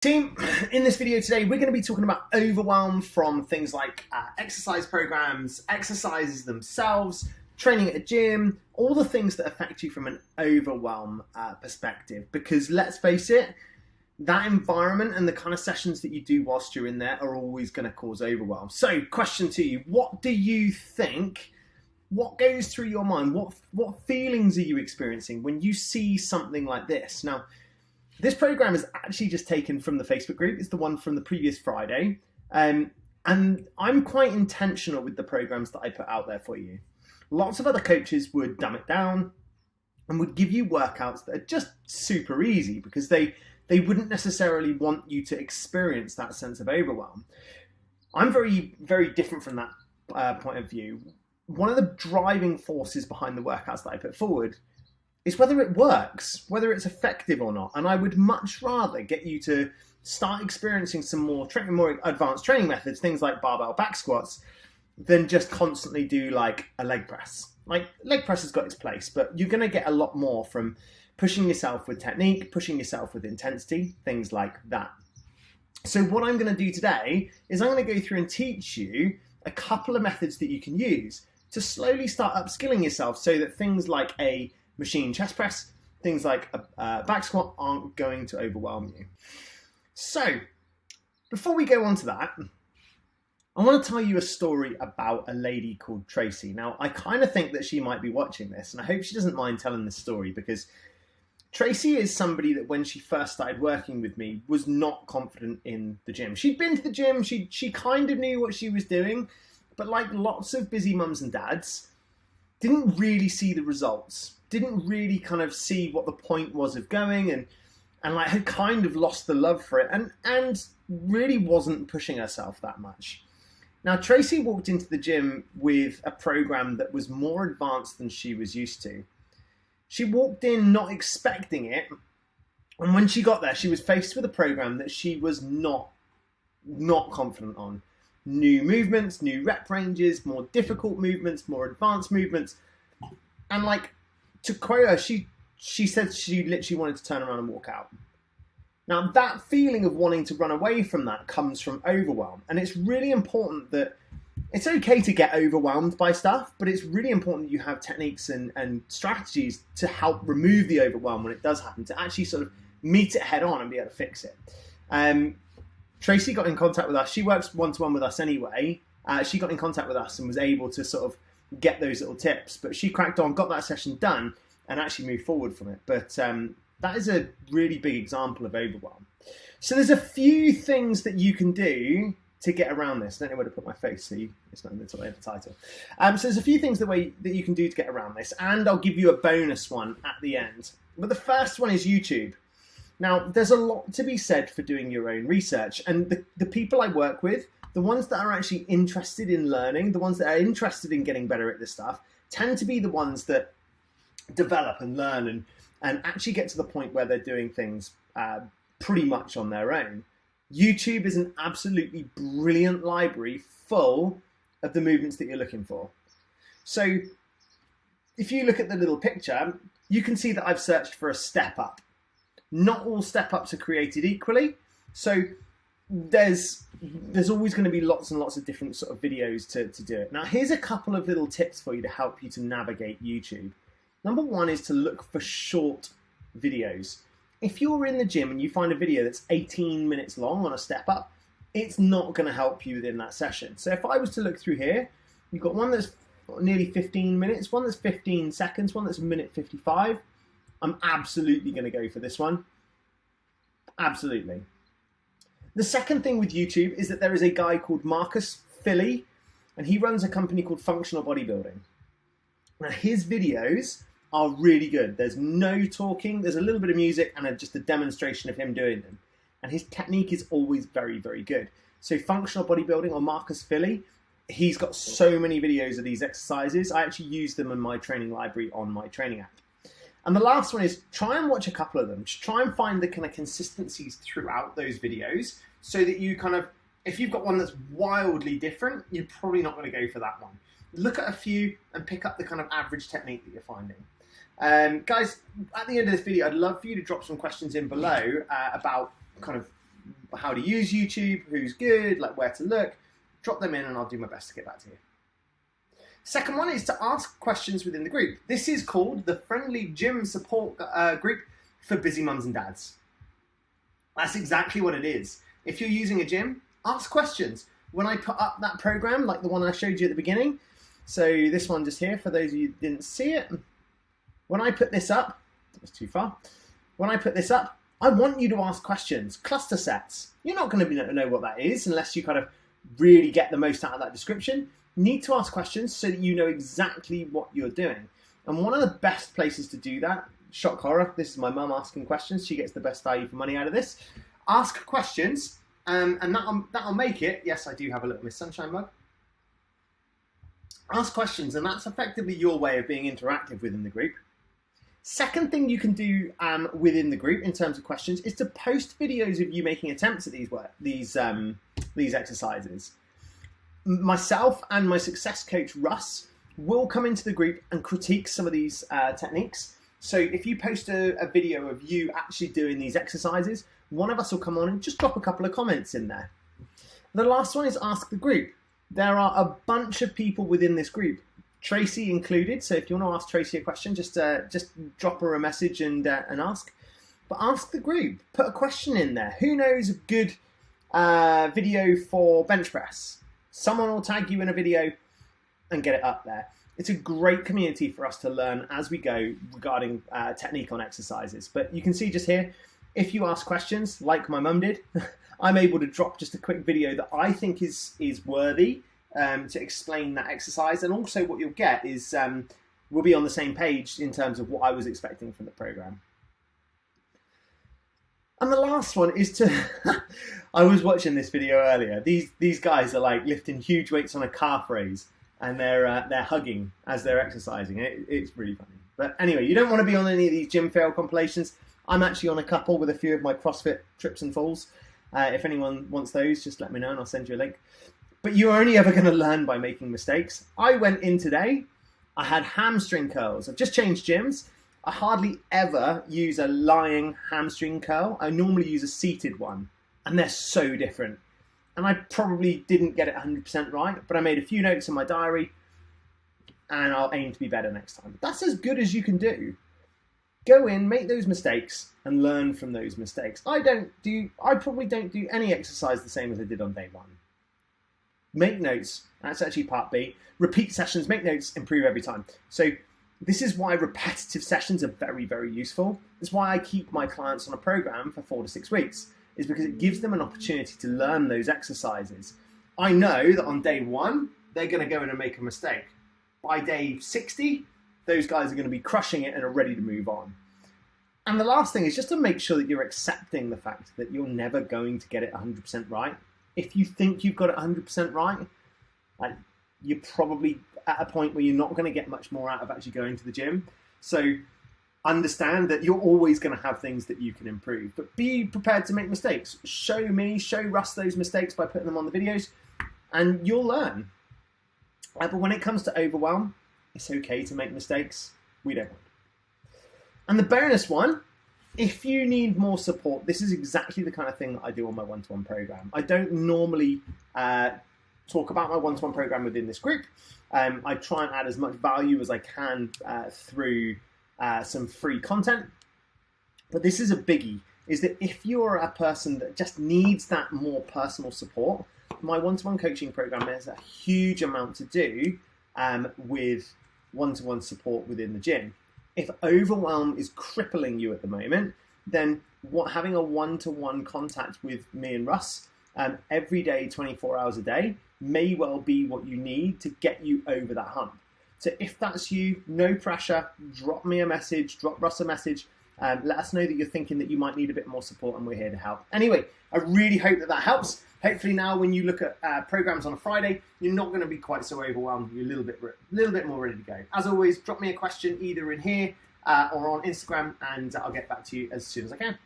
Team, in this video today, we're going to be talking about overwhelm from things like exercise programs, exercises themselves, training at a gym, all the things that affect you from an overwhelm perspective. Because let's face it, that environment and the kind of sessions that you do whilst you're in there are always going to cause overwhelm. So, question to you, what do you think? What goes through your mind? What feelings are you experiencing when you see something like this? Now, this program is actually just taken from the Facebook group. It's the one from the previous Friday. And I'm quite intentional with the programs that I put out there for you. Lots of other coaches would dumb it down and would give you workouts that are just super easy because they wouldn't necessarily want you to experience that sense of overwhelm. I'm very, very different from that point of view. One of the driving forces behind the workouts that I put forward is whether it works, whether it's effective or not. And I would much rather get you to start experiencing some more advanced training methods, things like barbell back squats, than just constantly do like a leg press. Like leg press has got its place, but you're going to get a lot more from pushing yourself with technique, pushing yourself with intensity, things like that. So what I'm going to do today is I'm going to go through and teach you a couple of methods that you can use to slowly start upskilling yourself so that things like a machine chest press, things like a back squat aren't going to overwhelm you. So, before we go on to that, I want to tell you a story about a lady called Tracy. Now, I kind of think that she might be watching this, and I hope she doesn't mind telling this story because Tracy is somebody that when she first started working with me was not confident in the gym. She'd been to the gym, she kind of knew what she was doing, but like lots of busy mums and dads, didn't really see the results. Didn't really kind of see what the point was of going and like had kind of lost the love for it and really wasn't pushing herself that much. Now, Tracy walked into the gym with a program that was more advanced than she was used to. She walked in not expecting it, and when she got there, she was faced with a program that she was not confident on. New movements, new rep ranges, more difficult movements, more advanced movements, and like, to quote her, she said she literally wanted to turn around and walk out. Now, that feeling of wanting to run away from that comes from overwhelm. And it's really important that it's okay to get overwhelmed by stuff, but it's really important that you have techniques and strategies to help remove the overwhelm when it does happen, to actually sort of meet it head on and be able to fix it. Tracy got in contact with us. She works one-to-one with us anyway. She got in contact with us and was able to sort of get those little tips, but she cracked on, got that session done, and actually moved forward from it. But that is a really big example of overwhelm. So there's a few things that you can do to get around this. I don't know where to put my face, so it's not in the title. So there's a few things that you can do to get around this, and I'll give you a bonus one at the end. But the first one is YouTube. Now, there's a lot to be said for doing your own research, and the people I work with, the ones that are actually interested in learning, the ones that are interested in getting better at this stuff, tend to be the ones that develop and learn and actually get to the point where they're doing things pretty much on their own. YouTube is an absolutely brilliant library full of the movements that you're looking for. So if you look at the little picture, you can see that I've searched for a step up. Not all step ups are created equally. So there's always going to be lots and lots of different sort of videos to do it. Now, here's a couple of little tips for you to help you to navigate YouTube. Number one is to look for short videos. If you're in the gym and you find a video that's 18 minutes long on a step up, it's not going to help you within that session. So if I was to look through here, you've got one that's nearly 15 minutes, one that's 15 seconds, one that's a minute 55. I'm absolutely going to go for this one. Absolutely. The second thing with YouTube is that there is a guy called Marcus Philly, and he runs a company called Functional Bodybuilding. Now, his videos are really good. There's no talking, there's a little bit of music, and just a demonstration of him doing them. And his technique is always very, very good. So Functional Bodybuilding or Marcus Philly, he's got so many videos of these exercises. I actually use them in my training library on my training app. And the last one is try and watch a couple of them. Just try and find the kind of consistencies throughout those videos so that you kind of, if you've got one that's wildly different, you're probably not going to go for that one. Look at a few and pick up the kind of average technique that you're finding. Guys, at the end of this video, I'd love for you to drop some questions in below about kind of how to use YouTube, who's good, like where to look. Drop them in and I'll do my best to get back to you. Second one is to ask questions within the group. This is called the Friendly Gym Support Group for busy mums and dads. That's exactly what it is. If you're using a gym, ask questions. When I put up that program, like the one I showed you at the beginning, so this one just here, for those of you who didn't see it, when I put this up, that's too far. When I put this up, I want you to ask questions. Cluster sets. You're not going to know what that is unless you kind of really get the most out of that description. You need to ask questions so that you know exactly what you're doing. And one of the best places to do that, shock horror, this is my mum asking questions. She gets the best value for money out of this. Ask questions, and that'll make it. Yes, I do have a little Miss Sunshine mug. Ask questions, and that's effectively your way of being interactive within the group. Second thing you can do within the group in terms of questions is to post videos of you making attempts at these exercises. Myself and my success coach Russ will come into the group and critique some of these techniques. So if you post a video of you actually doing these exercises, one of us will come on and just drop a couple of comments in there. The last one is ask the group. There are a bunch of people within this group, Tracy included. So if you want to ask Tracy a question, just drop her a message and ask. But ask the group. Put a question in there. Who knows a good video for bench press? Someone will tag you in a video and get it up there. It's a great community for us to learn as we go regarding technique on exercises. But you can see just here, if you ask questions, like my mum did, I'm able to drop just a quick video that I think is worthy to explain that exercise. And also what you'll get is we'll be on the same page in terms of what I was expecting from the program. And the last one is to, I was watching this video earlier. These guys are like lifting huge weights on a calf raise, and they're hugging as they're exercising. It's really funny. But anyway, you don't want to be on any of these gym fail compilations. I'm actually on a couple with a few of my CrossFit trips and falls. If anyone wants those, just let me know and I'll send you a link. But you're only ever going to learn by making mistakes. I went in today, I had hamstring curls. I've just changed gyms. I hardly ever use a lying hamstring curl. I normally use a seated one, and they're so different. And I probably didn't get it 100% right, but I made a few notes in my diary, and I'll aim to be better next time. That's as good as you can do. Go in, make those mistakes, and learn from those mistakes. I probably don't do any exercise the same as I did on day one. Make notes. That's actually part B. Repeat sessions, make notes, improve every time. So this is why repetitive sessions are very, very useful. It's why I keep my clients on a program for 4 to 6 weeks, is because it gives them an opportunity to learn those exercises. I know that on day one, they're going to go in and make a mistake. By day 60, those guys are going to be crushing it and are ready to move on. And the last thing is just to make sure that you're accepting the fact that you're never going to get it 100% right. If you think you've got it 100% right, you're probably at a point where you're not going to get much more out of actually going to the gym. So understand that you're always going to have things that you can improve, but be prepared to make mistakes. Show Russ those mistakes by putting them on the videos, and you'll learn. But when it comes to overwhelm, it's okay to make mistakes. We don't want. And the bonus one, if you need more support, this is exactly the kind of thing that I do on my one-to-one program. I don't normally talk about my one-to-one program within this group. I try and add as much value as I can through some free content. But this is a biggie, is that if you're a person that just needs that more personal support, my one-to-one coaching program has a huge amount to do with one-to-one support within the gym. If overwhelm is crippling you at the moment, then having a one-to-one contact with me and Russ every day, 24 hours a day, may well be what you need to get you over that hump. So if that's you, no pressure, drop me a message, drop Russ a message, let us know that you're thinking that you might need a bit more support, and we're here to help. Anyway, I really hope that helps. Hopefully now when you look at programs on a Friday, you're not going to be quite so overwhelmed. You're a little bit more ready to go. As always, drop me a question either in here or on Instagram, and I'll get back to you as soon as I can.